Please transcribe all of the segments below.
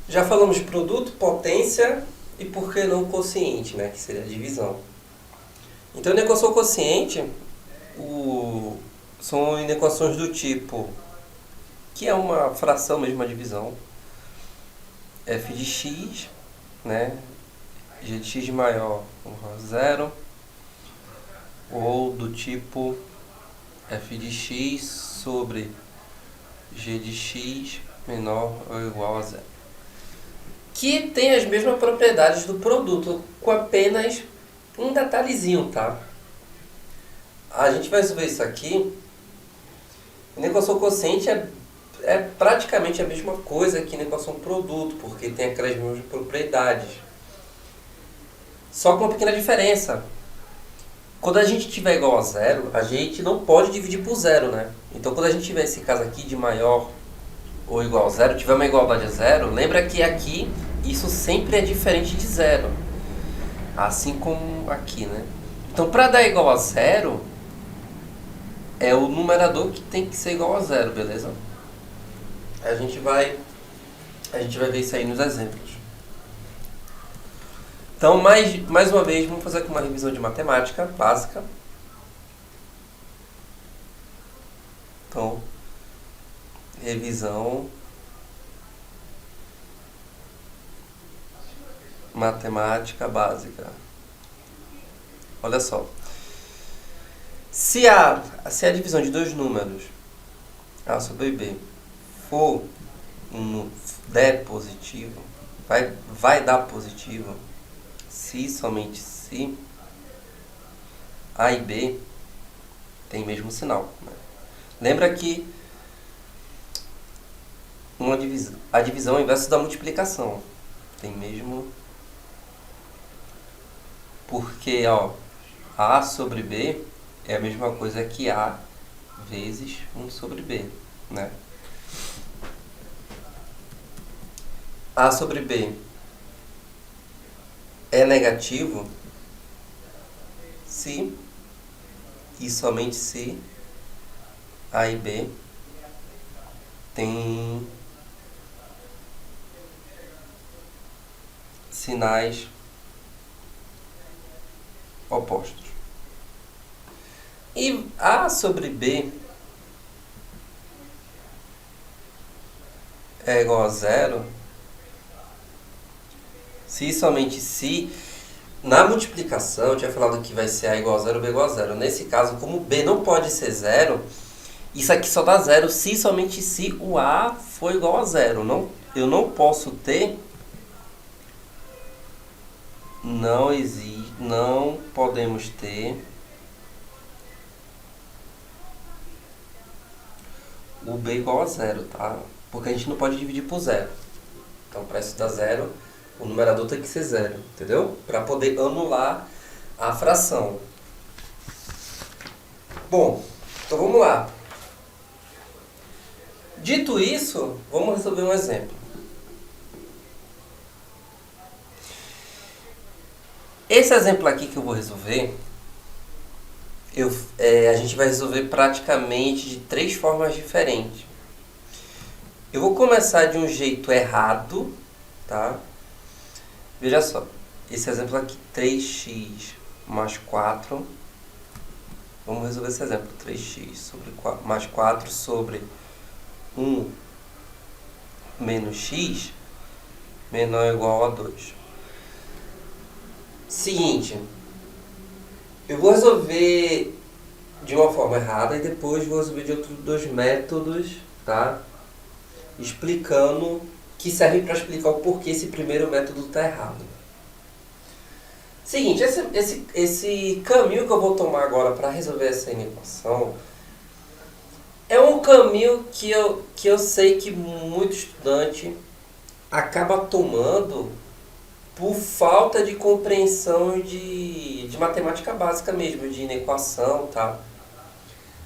Já falamos produto, potência e por que não quociente, né? Que seria a divisão. Então, na equação quociente, são inequações do tipo, que é uma fração mesmo, uma divisão, f de x, né? g de x maior igual a zero, ou do tipo f de x sobre g de x menor ou igual a zero. Que tem as mesmas propriedades do produto, com apenas um detalhezinho, tá? A gente vai resolver isso aqui. Na equação quociente é praticamente a mesma coisa que na equação produto, porque tem aquelas mesmas propriedades. Só com uma pequena diferença. Quando a gente tiver igual a zero, a gente não pode dividir por zero, né? Então, quando a gente tiver esse caso aqui de maior ou igual a zero, tiver uma igualdade a zero, lembra que aqui isso sempre é diferente de zero. Assim como aqui, né? Então, para dar igual a zero, é o numerador que tem que ser igual a zero, beleza? A gente vai ver isso aí nos exemplos. Então, mais uma vez, vamos fazer aqui uma revisão de matemática básica. Então, revisão matemática básica. Olha só. Se a divisão de dois números, A sobre B, for der positivo, vai dar positivo, se somente se A e B tem mesmo sinal, né? Lembra que a divisão é o inverso da multiplicação. Tem mesmo. Porque, ó, A sobre B é a mesma coisa que A vezes 1 sobre B, né? A sobre B é negativo se e somente se A e B tem sinais opostos. E A sobre B é igual a zero se e somente se. Na multiplicação, eu tinha falado que vai ser A igual a zero, B igual a zero. Nesse caso, como B não pode ser zero, isso aqui só dá zero se e somente se o A for igual a zero. Eu não posso ter, não podemos ter o B igual a zero, tá? Porque a gente não pode dividir por zero. Então, para isso dar zero, o numerador tem que ser zero, entendeu? Para poder anular a fração. Bom, então vamos lá. Dito isso, vamos resolver um exemplo. Esse exemplo aqui que eu vou resolver, a gente vai resolver praticamente de 3 formas diferentes. Eu vou começar de um jeito errado, tá? Veja só, esse exemplo aqui, 3x mais 4. Vamos resolver esse exemplo, 3x sobre 4, mais 4 sobre 1 menos x menor ou igual a 2. Seguinte, eu vou resolver de uma forma errada e depois vou resolver de outros 2 métodos, tá? Explicando, que servem para explicar o porquê esse primeiro método está errado. Seguinte, esse caminho que eu vou tomar agora para resolver essa inequação é um caminho que eu sei que muito estudante acaba tomando por falta de compreensão de matemática básica mesmo, de inequação, tá?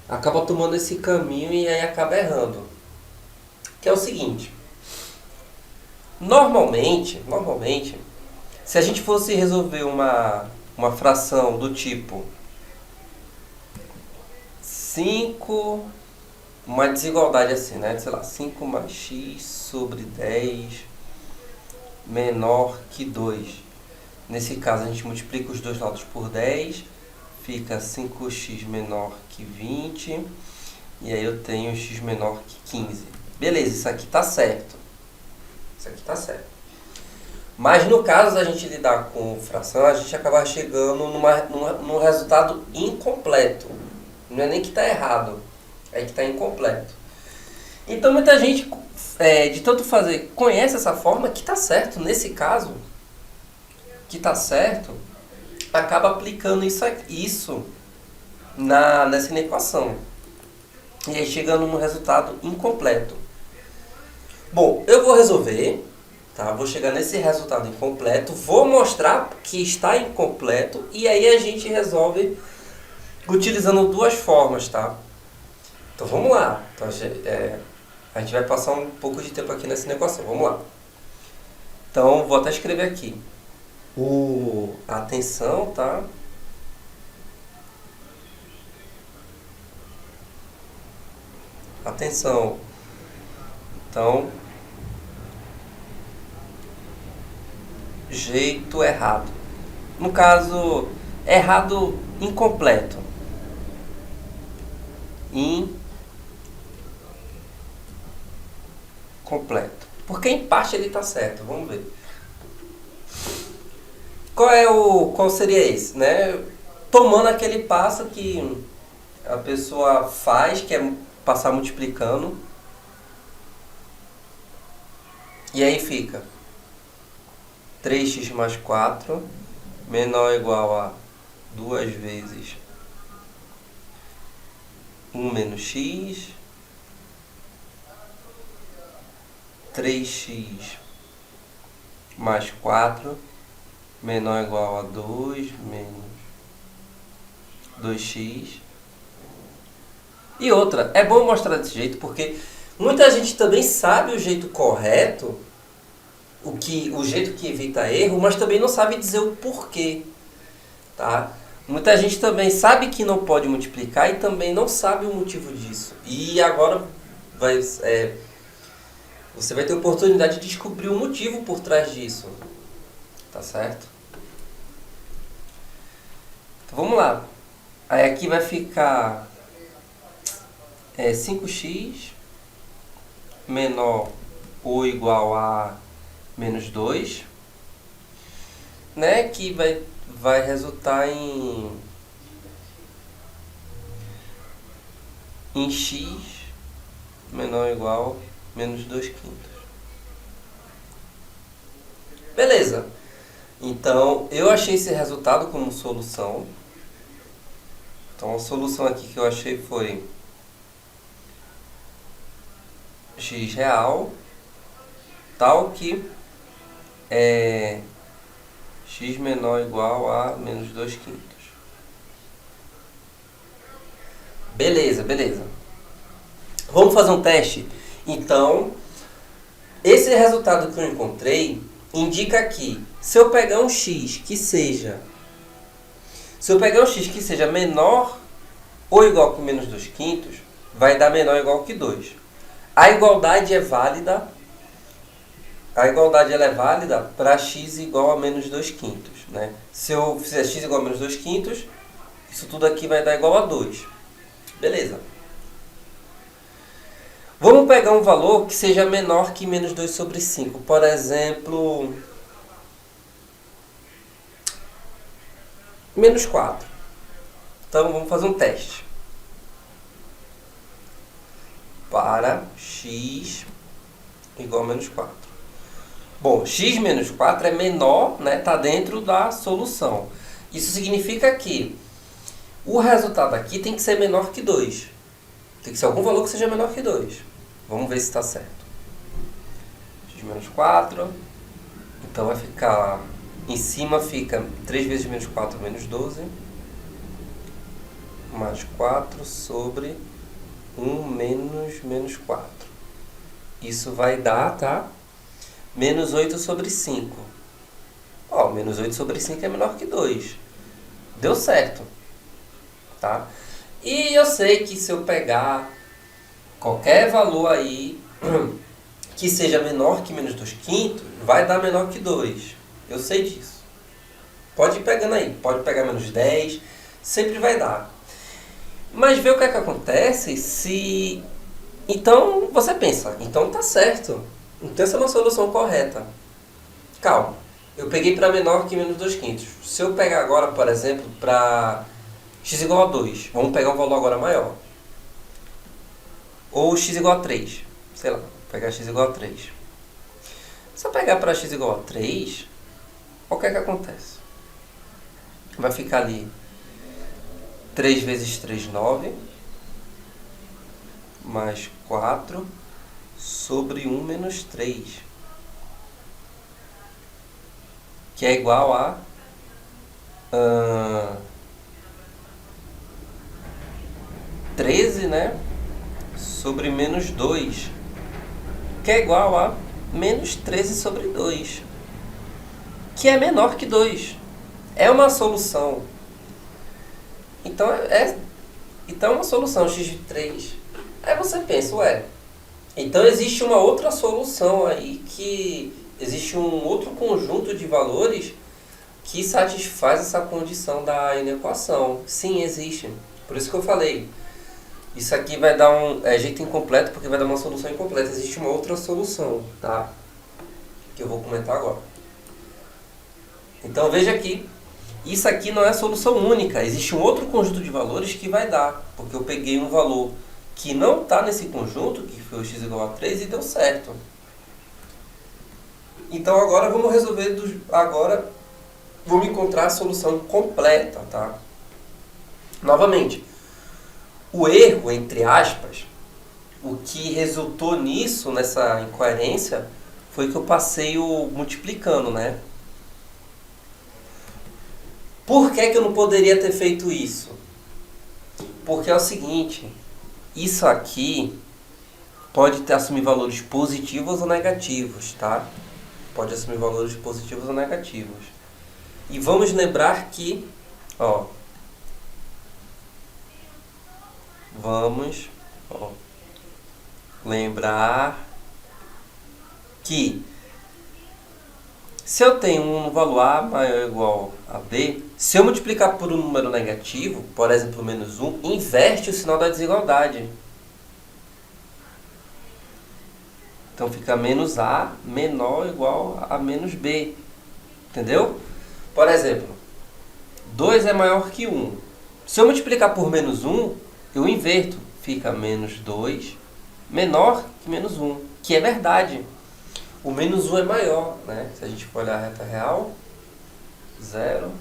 Acaba tomando esse caminho e aí acaba errando. Que é o seguinte. Normalmente, se a gente fosse resolver uma fração do tipo 5, uma desigualdade assim, né? Sei lá, 5 mais x sobre 10 menor que 2. Nesse caso, a gente multiplica os dois lados por 10, fica 5x menor que 20, e aí eu tenho x menor que 15. Beleza, isso aqui está certo. Isso aqui está certo. Mas no caso da gente lidar com fração, a gente acaba chegando num resultado incompleto. Não é nem que está errado, é que está incompleto. Então muita gente, de tanto fazer, conhece essa forma que está certo. Nesse caso, que está certo, acaba aplicando isso nessa equação. E aí chegando num resultado incompleto. Bom, eu vou resolver, tá? Vou chegar nesse resultado incompleto, vou mostrar que está incompleto e aí a gente resolve utilizando duas formas, tá? Então vamos lá. Então, a gente vai passar um pouco de tempo aqui nessa equação. Vamos lá. Então vou até escrever aqui. A tensão, tá? Atenção. Então, jeito errado. No caso, errado incompleto. Incompleto. Porque em parte ele está certo. Vamos ver. Qual seria esse, né? Tomando aquele passo que a pessoa faz, que é passar multiplicando. E aí fica 3x mais 4 menor ou igual a 2 vezes 1 menos x, 3x mais 4 menor ou igual a 2 menos 2x. E outra, é bom mostrar desse jeito porque muita gente também sabe o jeito correto, o jeito que evita erro, mas também não sabe dizer o porquê, tá? Muita gente também sabe que não pode multiplicar e também não sabe o motivo disso. E agora você vai ter a oportunidade de descobrir o motivo por trás disso, tá certo? Então vamos lá. Aí aqui vai ficar 5x menor ou igual a menos 2, né? Que vai resultar em x menor ou igual a menos 2 quintos. Beleza. Então, eu achei esse resultado como solução. Então, a solução aqui que eu achei foi x real, tal que x menor ou igual a menos 2 quintos. Beleza, beleza. Vamos fazer um teste? Então, esse resultado que eu encontrei indica que se eu pegar um x que seja menor ou igual que menos 2 quintos, vai dar menor ou igual que 2. A igualdade é válida. A igualdade ela é válida para x igual a menos 2 quintos. Né? Se eu fizer x igual a menos 2 quintos, isso tudo aqui vai dar igual a 2. Beleza. Vamos pegar um valor que seja menor que menos 2 sobre 5. Por exemplo, menos 4. Então, vamos fazer um teste. Para x igual a menos 4. Bom, x menos 4 é menor, né? Está dentro da solução. Isso significa que o resultado aqui tem que ser menor que 2. Tem que ser algum valor que seja menor que 2. Vamos ver se está certo. X menos 4. Então vai ficar... Em cima fica 3 vezes menos 4 menos 12. Mais 4 sobre 1 menos 4. Isso vai dar, tá? Menos 8 sobre 5. Ó, menos 8 sobre 5 é menor que 2. Deu certo. Tá? E eu sei que se eu pegar qualquer valor aí que seja menor que menos 2 quintos, vai dar menor que 2. Eu sei disso. Pode ir pegando aí, pode pegar menos 10, sempre vai dar. Mas vê o que é que acontece se... Então, você pensa, então tá certo. Então essa é uma solução correta. Calma, eu peguei para menor que menos 2 quintos. Se eu pegar agora, por exemplo, para x igual a 2, vamos pegar um valor agora maior. Ou x igual a 3, sei lá, vou pegar x igual a 3. Se eu pegar para x igual a 3, o que é que acontece? Vai ficar ali 3 vezes 3, 9, mais 4 sobre 1 menos 3, que é igual a 13, né, sobre menos 2, que é igual a menos 13 sobre 2, que é menor que 2. É uma solução. Então é uma solução x de 3. Aí você pensa, ué, então existe uma outra solução aí, que existe um outro conjunto de valores que satisfaz essa condição da inequação. Sim, existe. Por isso que eu falei, isso aqui vai dar jeito incompleto, porque vai dar uma solução incompleta. Existe uma outra solução, tá? Que eu vou comentar agora. Então veja aqui, isso aqui não é a solução única. Existe um outro conjunto de valores que vai dar, porque eu peguei um valor que não está nesse conjunto, que foi o x igual a 3, e deu certo. Então agora vamos resolver, agora vamos encontrar a solução completa, tá? Novamente, o erro, entre aspas, o que resultou nisso, nessa incoerência, foi que eu passei o multiplicando, né? Por que que eu não poderia ter feito isso? Porque é o seguinte, isso aqui pode assumir valores positivos ou negativos, tá? Pode assumir valores positivos ou negativos. E vamos lembrar que, lembrar que se eu tenho um valor A maior ou igual a B, se eu multiplicar por um número negativo, por exemplo, menos 1, inverte o sinal da desigualdade. Então fica menos A menor ou igual a menos B. Entendeu? Por exemplo, 2 é maior que 1. Se eu multiplicar por menos 1, eu inverto. Fica menos 2 menor que menos 1, que é verdade. O menos 1 é maior, né? Se a gente for olhar a reta real, 0,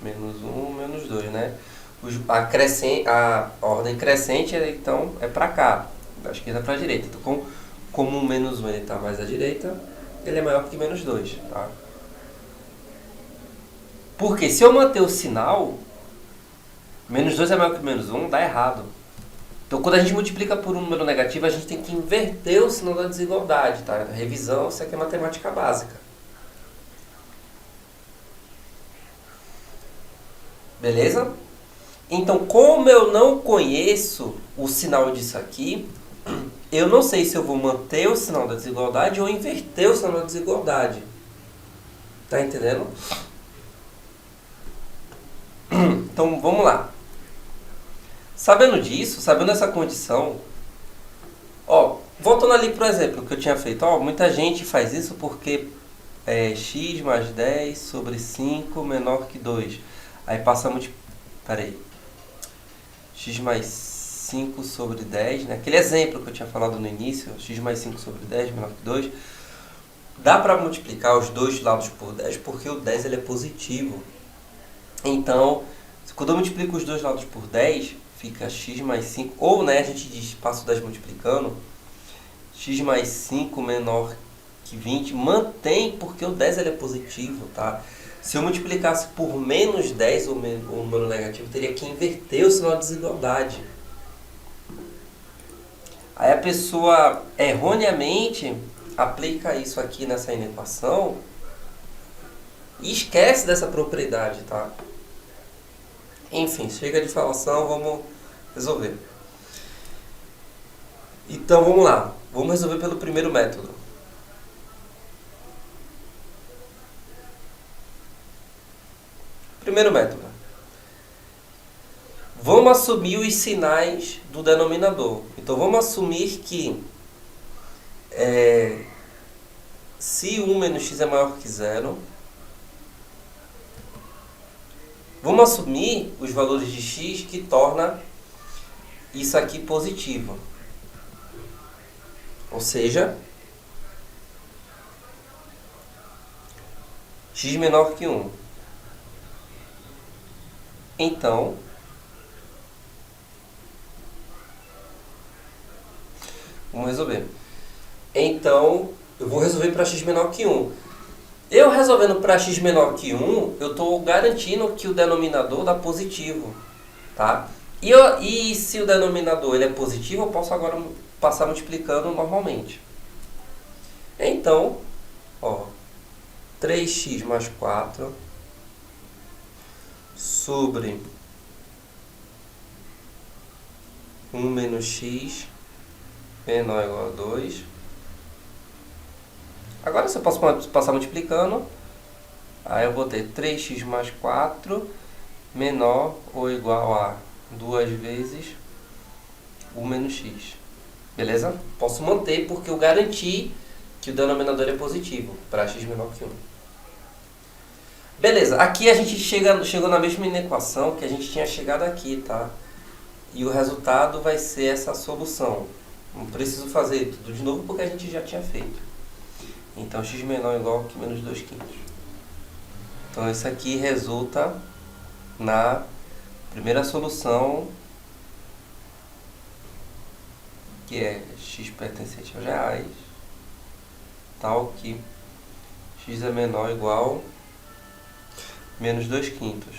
menos 1, menos 2, né? A ordem crescente, então, é para cá, da esquerda para a direita. Então, como o menos 1 está mais à direita, ele é maior que menos 2, tá? Porque se eu manter o sinal, menos 2 é maior que menos 1, dá errado. Então, quando a gente multiplica por um número negativo, a gente tem que inverter o sinal da desigualdade, tá? Revisão, isso aqui é matemática básica. Beleza? Então, como eu não conheço o sinal disso aqui, eu não sei se eu vou manter o sinal da desigualdade ou inverter o sinal da desigualdade. Tá entendendo? Então, vamos lá. Sabendo disso, sabendo essa condição, voltando ali pro exemplo que eu tinha feito, muita gente faz isso porque x mais 10 sobre 5 menor que 2. Aí passa x mais 5 sobre 10, né? Aquele exemplo que eu tinha falado no início, x mais 5 sobre 10 menor que 2. Dá para multiplicar os dois lados por 10 porque o 10 ele é positivo. Então, quando eu multiplico os dois lados por 10, fica x mais 5, ou né, a gente diz, passa o 10 multiplicando, x mais 5 menor que 20, mantém porque o 10 ele é positivo, tá? Se eu multiplicasse por menos 10 ou número negativo, teria que inverter o sinal de desigualdade. Aí a pessoa erroneamente aplica isso aqui nessa inequação e esquece dessa propriedade, tá? Enfim, chega de falação, vamos resolver. Então vamos lá. Vamos resolver pelo primeiro método. Primeiro método. Vamos assumir os sinais do denominador. Então, vamos assumir que se 1 menos x é maior que 0, vamos assumir os valores de x que torna isso aqui positivo. Ou seja, x menor que 1. Então, vamos resolver. Então, eu vou resolver para x menor que 1. Eu resolvendo para x menor que 1, eu estou garantindo que o denominador dá positivo. Tá? E se o denominador ele é positivo, eu posso agora passar multiplicando normalmente. Então, 3x mais 4 sobre 1 menos x menor ou igual a 2. Agora eu posso passar multiplicando. Aí eu vou ter 3x mais 4 menor ou igual a 2 vezes 1 menos x. Beleza? Posso manter porque eu garanti que o denominador é positivo para x menor que 1. Beleza, aqui a gente chegou na mesma equação que a gente tinha chegado aqui, tá? E o resultado vai ser essa solução. Não preciso fazer tudo de novo porque a gente já tinha feito. Então, x menor ou igual que menos 2 quintos. Então, isso aqui resulta na primeira solução, que é x pertencente aos reais, tal que x é menor ou igual menos 2 quintos.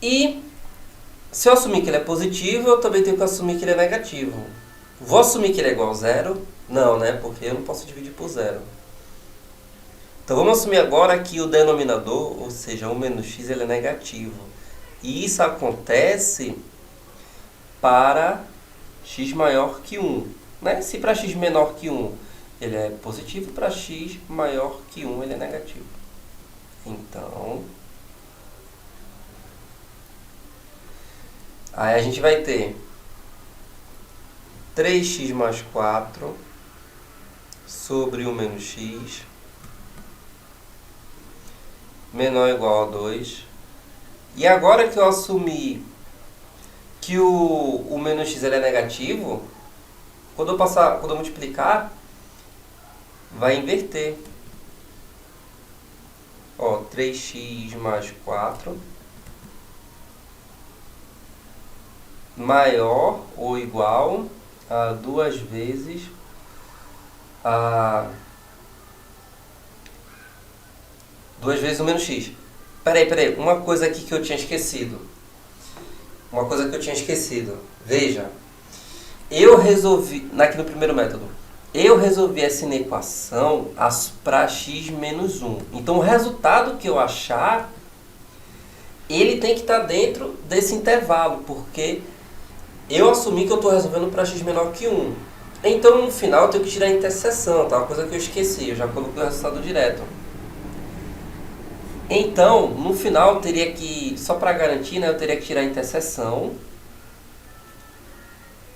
E se eu assumir que ele é positivo, eu também tenho que assumir que ele é negativo. Vou assumir que ele é igual a 0? Não, né? Porque eu não posso dividir por 0. Então vamos assumir agora que o denominador, ou seja, 1 menos x, ele é negativo. E isso acontece para x maior que 1. Né? Se para x menor que 1 ele é positivo, para x maior que 1 ele é negativo. Então, aí a gente vai ter 3x mais 4 sobre 1 menos x menor ou igual a 2. E agora que eu assumi que o menos x ele é negativo, quando eu multiplicar, vai inverter. 3x mais 4 maior ou igual a 2 vezes a 2 vezes o menos x. Peraí, uma coisa aqui que eu tinha esquecido. Veja, eu resolvi, aqui no primeiro método, eu resolvi essa inequação para x menos 1. Então, o resultado que eu achar, ele tem que estar dentro desse intervalo, porque eu assumi que eu estou resolvendo para x menor que 1. Então, no final, eu tenho que tirar a interseção, tá? Uma coisa que eu esqueci, eu já coloquei o resultado direto. Então, no final, eu teria que, só para garantir, né, eu teria que tirar a interseção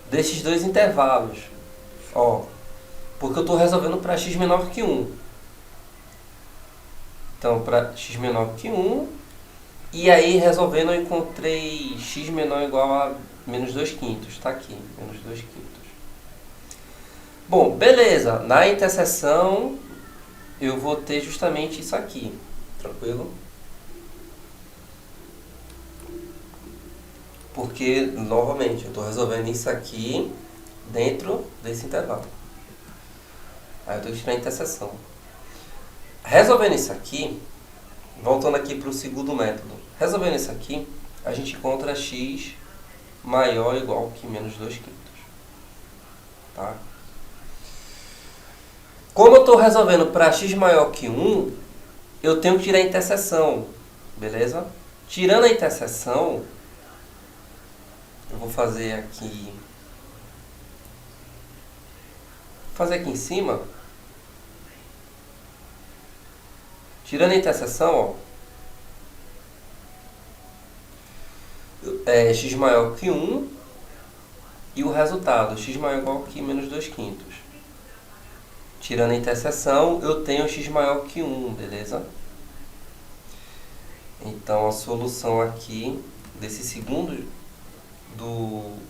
desses dois intervalos. Porque eu estou resolvendo para x menor que 1. Então, para x menor que 1, e aí resolvendo eu encontrei x menor ou igual a menos 2 quintos. Está aqui, menos 2 quintos. Bom, beleza. Na interseção, eu vou ter justamente isso aqui. Tranquilo? Porque, novamente, eu estou resolvendo isso aqui dentro desse intervalo. Aí eu tenho que tirar a interseção. Resolvendo isso aqui, voltando aqui para o segundo método. Resolvendo isso aqui, a gente encontra x maior ou igual que menos 2 quintos. Tá? Como eu estou resolvendo para x maior que 1, eu tenho que tirar a interseção. Beleza? Tirando a interseção, eu vou fazer aqui fazer aqui em cima, tirando a interseção, x maior que 1 e o resultado, x maior ou igual que menos 2/5. Tirando a interseção, eu tenho x maior que 1, beleza? Então, a solução aqui desse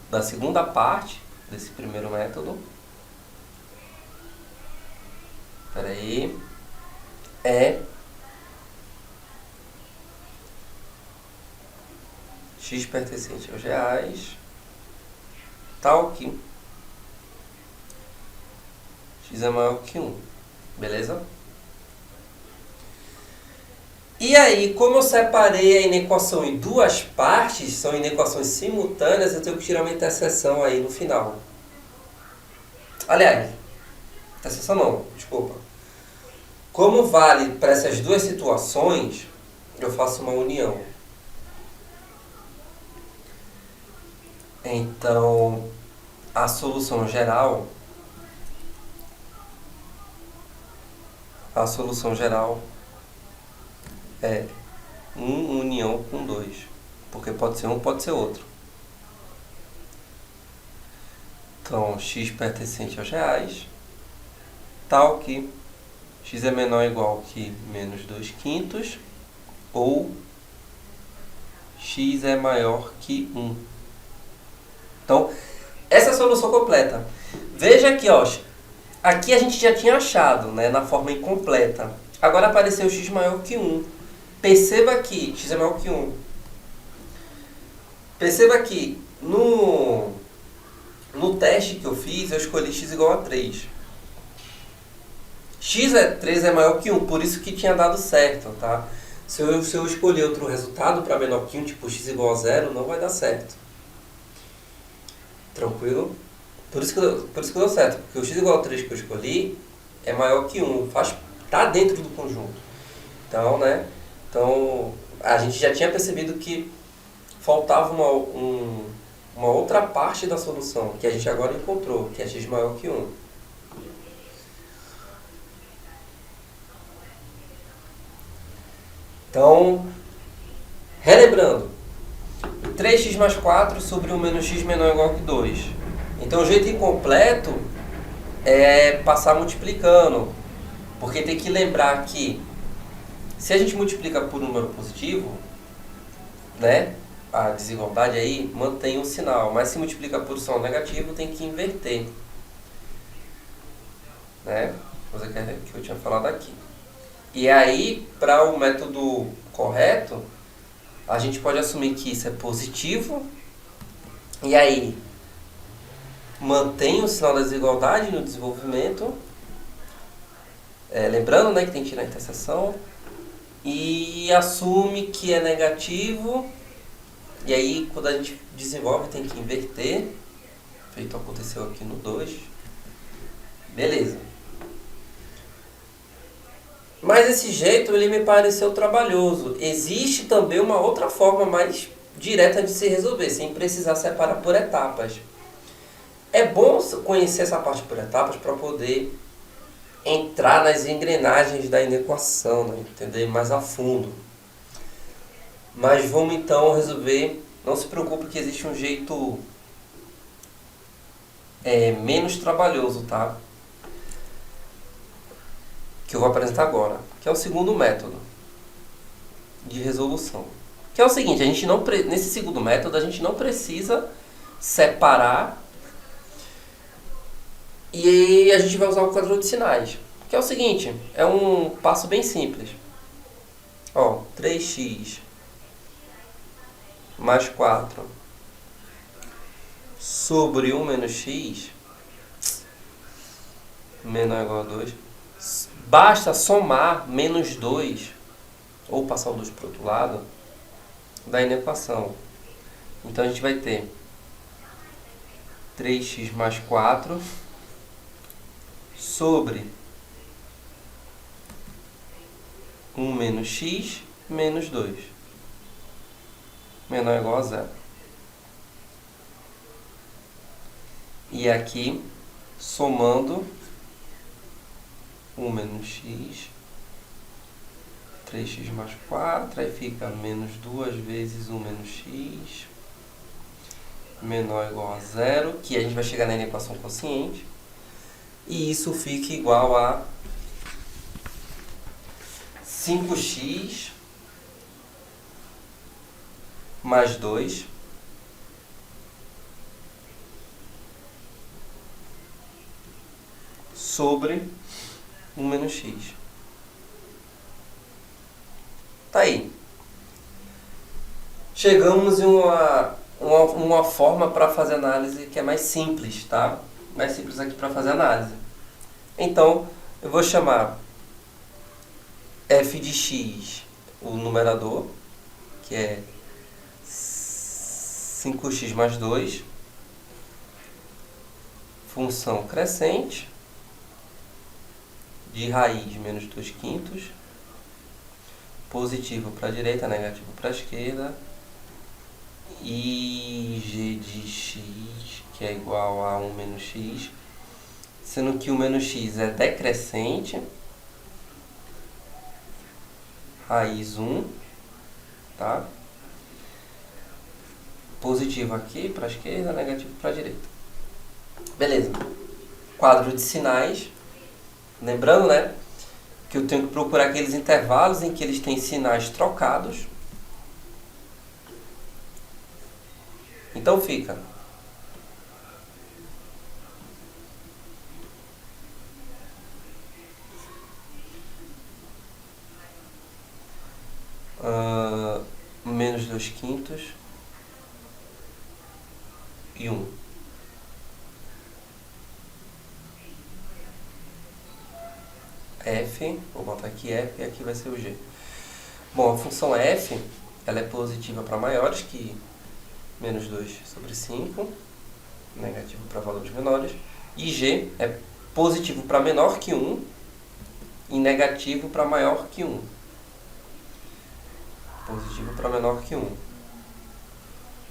da segunda parte desse primeiro método, é x pertencente aos reais, tal que x é maior que 1, beleza? E aí, como eu separei a inequação em duas partes, são inequações simultâneas, eu tenho que tirar uma interseção aí no final. Aliás, interseção não, desculpa. Como vale para essas duas situações, eu faço uma união. Então, a solução geral é 1 união com 2, porque pode ser um, pode ser outro. Então, x pertencente aos reais, tal que x é menor ou igual que menos 2/5, ou x é maior que 1. Então, essa é a solução completa. Veja aqui, ó, aqui a gente já tinha achado, né, na forma incompleta. Agora apareceu x maior que 1. Perceba que x é maior que 1. Perceba que no teste que eu fiz, eu escolhi x igual a 3. 3 é maior que 1, por isso que tinha dado certo, tá? Se eu escolher outro resultado para menor que 1, tipo x igual a 0, não vai dar certo. Tranquilo? Por isso que deu certo, porque o x igual a 3 que eu escolhi é maior que 1, tá dentro do conjunto. Então, né? Então, a gente já tinha percebido que faltava uma outra parte da solução, que a gente agora encontrou, que é x maior que 1. Então, relembrando, 3x mais 4 sobre 1 menos x menor ou igual que 2. Então, o jeito incompleto é passar multiplicando, porque tem que lembrar que se a gente multiplica por um número positivo, né, a desigualdade aí mantém o sinal, mas se multiplica por sinal negativo, tem que inverter, né? Coisa que eu tinha falado aqui. E aí, para o método correto, a gente pode assumir que isso é positivo, e aí mantém o sinal da desigualdade no desenvolvimento, lembrando, né, que tem que tirar a interseção, e assume que é negativo, e aí quando a gente desenvolve tem que inverter, feito aconteceu aqui no 2, beleza. Mas esse jeito ele me pareceu trabalhoso. Existe também uma outra forma mais direta de se resolver, sem precisar separar por etapas. É bom conhecer essa parte por etapas para poder entrar nas engrenagens da inequação, né? Entender mais a fundo. Mas vamos então resolver. Não se preocupe que existe um jeito menos trabalhoso, tá? Que eu vou apresentar agora, que é o segundo método de resolução. Que é o seguinte, nesse segundo método a gente não precisa separar e a gente vai usar o quadrador de sinais. Que é o seguinte, é um passo bem simples. Ó, 3x mais 4 sobre 1 menos x menor ou igual a 2. Basta somar menos 2, ou passar o 2 para o outro lado, da inequação. Então a gente vai ter 3x mais 4 sobre 1 menos x menos 2, menor ou igual a 0. E aqui, somando 1 menos x, 3x mais 4, aí fica menos 2 vezes 1 menos x, menor ou igual a zero, que a gente vai chegar na equação quociente, e isso fica igual a 5x mais 2 sobre 1 menos x. Tá aí. Chegamos em uma forma para fazer análise que é mais simples, tá? Mais simples aqui para fazer análise. Então, eu vou chamar f de x, o numerador, que é 5x mais 2, função crescente, de raiz menos 2 quintos, positivo para a direita, negativo para a esquerda, e g de x, que é igual a 1 menos x, sendo que o menos x é decrescente, raiz 1, tá? Positivo aqui para a esquerda, negativo para a direita. Beleza. Quadro de sinais. Lembrando, né, que eu tenho que procurar aqueles intervalos em que eles têm sinais trocados. Então fica menos 2 quintos e 1. F, vou botar aqui F e aqui vai ser o G. Bom, a função F, ela é positiva para maiores que menos 2 sobre 5, negativo para valores menores, e G é positivo para menor que 1 e negativo para maior que 1. Positivo para menor que 1.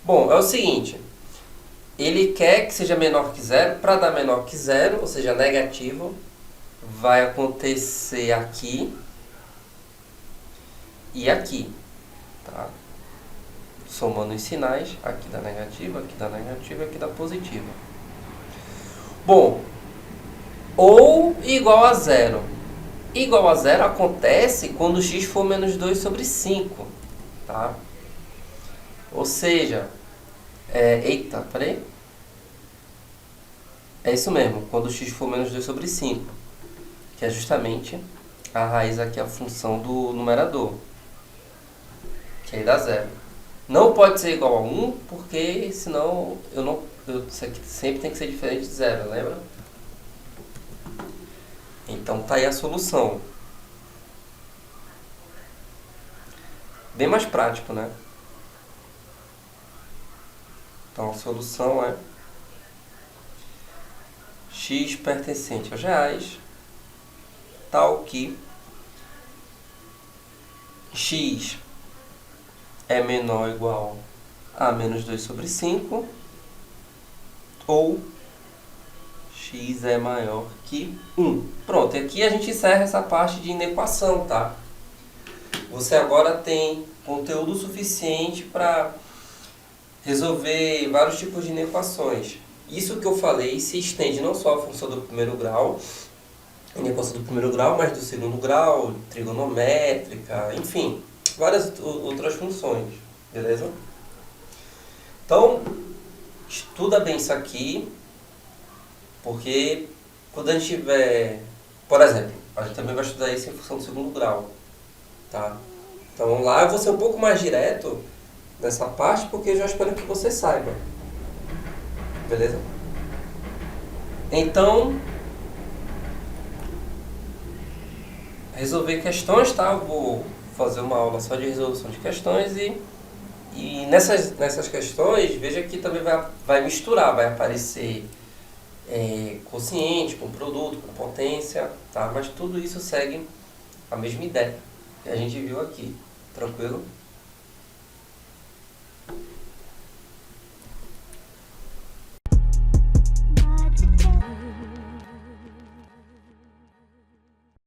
Bom, é o seguinte, ele quer que seja menor que 0, para dar menor que 0, ou seja, negativo, vai acontecer aqui e aqui, tá? Somando os sinais, aqui dá negativo, aqui dá negativo, aqui dá positivo. Bom, ou igual a 0. Igual a 0 acontece quando x for menos 2 sobre 5, tá? Ou seja, eita, peraí. É isso mesmo, quando x for menos 2 sobre 5, que é justamente a raiz aqui, a função do numerador, que aí dá 0. Não pode ser igual a 1, porque senão isso aqui sempre tem que ser diferente de 0, lembra? Então tá aí a solução. Bem mais prático, né? Então a solução é x pertencente aos reais, tal que x é menor ou igual a menos 2 sobre 5, ou x é maior que 1. Pronto, e aqui a gente encerra essa parte de inequação, tá? Você agora tem conteúdo suficiente para resolver vários tipos de inequações. Isso que eu falei se estende não só à função do primeiro grau, inequação do primeiro grau, mas do segundo grau, trigonométrica, enfim, várias outras funções, beleza? Então, estuda bem isso aqui, porque quando a gente tiver, por exemplo, a gente também vai estudar isso em função do segundo grau, tá? Então lá eu vou ser um pouco mais direto nessa parte, porque eu já espero que você saiba, beleza? Então, resolver questões, tá? Eu vou fazer uma aula só de resolução de questões e nessas questões, veja que também vai misturar, vai aparecer quociente com produto, com potência, tá? Mas tudo isso segue a mesma ideia que a gente viu aqui, tranquilo?